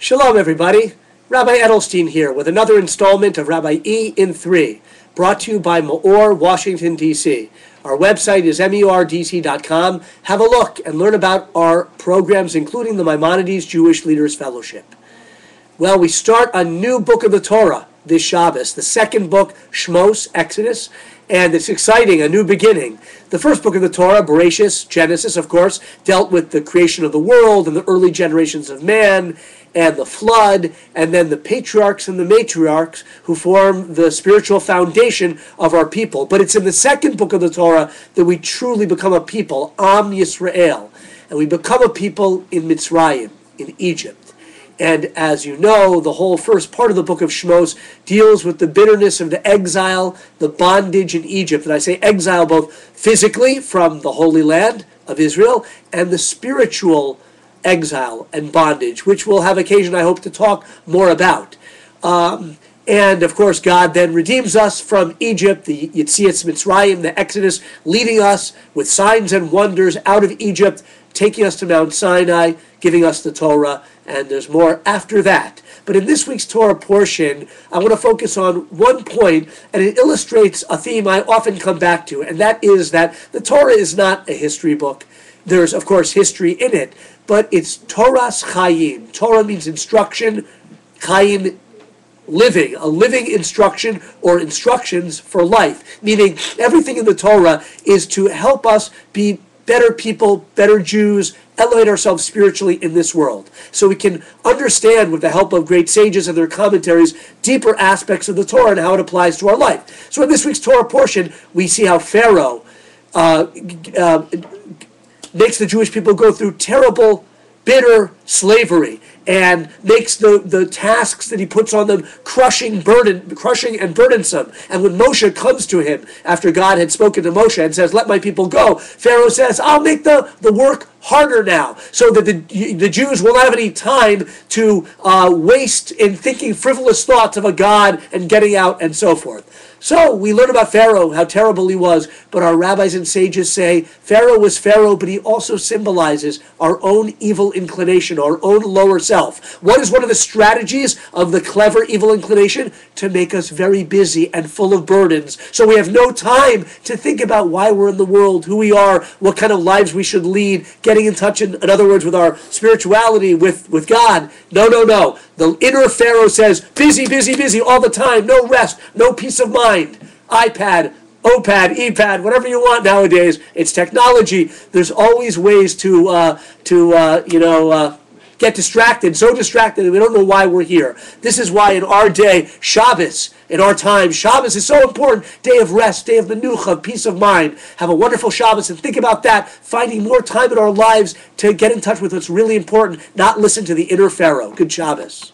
Shalom, everybody. Rabbi Edelstein here with another installment of Rabbi E in 3, brought to you by Meor, Washington, D.C. Our website is meordc.com. Have a look and learn about our programs, including the Maimonides Jewish Leaders Fellowship. Well, we start a new book of the Torah this Shabbos, the second book, Shmos, Exodus, and it's exciting, a new beginning. The first book of the Torah, Bereshis, Genesis, of course, dealt with the creation of the world and the early generations of man and the flood, and then the patriarchs and the matriarchs who form the spiritual foundation of our people. But it's in the second book of the Torah that we truly become a people, Am Yisrael, and we become a people in Mitzrayim, in Egypt. And as you know, the whole first part of the book of Shmos deals with the bitterness of the exile, the bondage in Egypt. And I say exile both physically from the Holy Land of Israel and the spiritual exile and bondage, which we'll have occasion, I hope, to talk more about. And, of course, God then redeems us from Egypt, the Yetzias Mitzrayim, the Exodus, leading us with signs and wonders out of Egypt, taking us to Mount Sinai, giving us the Torah, and there's more after that. But in this week's Torah portion, I want to focus on one point, and it illustrates a theme I often come back to, and that is that the Torah is not a history book. There's, of course, history in it, but it's Torah's Chaim. Torah means instruction, Chaim, living, a living instruction or instructions for life, meaning everything in the Torah is to help us be better people, better Jews, elevate ourselves spiritually in this world. So we can understand, with the help of great sages and their commentaries, deeper aspects of the Torah and how it applies to our life. So in this week's Torah portion, we see how Pharaoh makes the Jewish people go through terrible, bitter slavery, and makes the tasks that he puts on them crushing and burdensome. And when Moshe comes to him, after God had spoken to Moshe and says, "Let my people go," Pharaoh says, "I'll make the work harder now, so that the Jews will not have any time to waste in thinking frivolous thoughts of a God and getting out and so forth." So we learn about Pharaoh, how terrible he was, but our rabbis and sages say Pharaoh was Pharaoh, but he also symbolizes our own evil inclination, our own lower self. What is one of the strategies of the clever evil inclination? To make us very busy and full of burdens, so we have no time to think about why we're in the world, who we are, what kind of lives we should lead, getting in touch, in other words, with our spirituality, with God. No. The inner Pharaoh says, busy, busy, busy all the time, no rest, no peace of mind. iPad, OPAD, EPAD, whatever you want nowadays. It's technology. There's always ways to get distracted, so distracted that we don't know why we're here. This is why in our day, Shabbos, in our time, Shabbos is so important. Day of rest, day of menucha, peace of mind. Have a wonderful Shabbos and think about that, finding more time in our lives to get in touch with what's really important, not listen to the inner Pharaoh. Good Shabbos.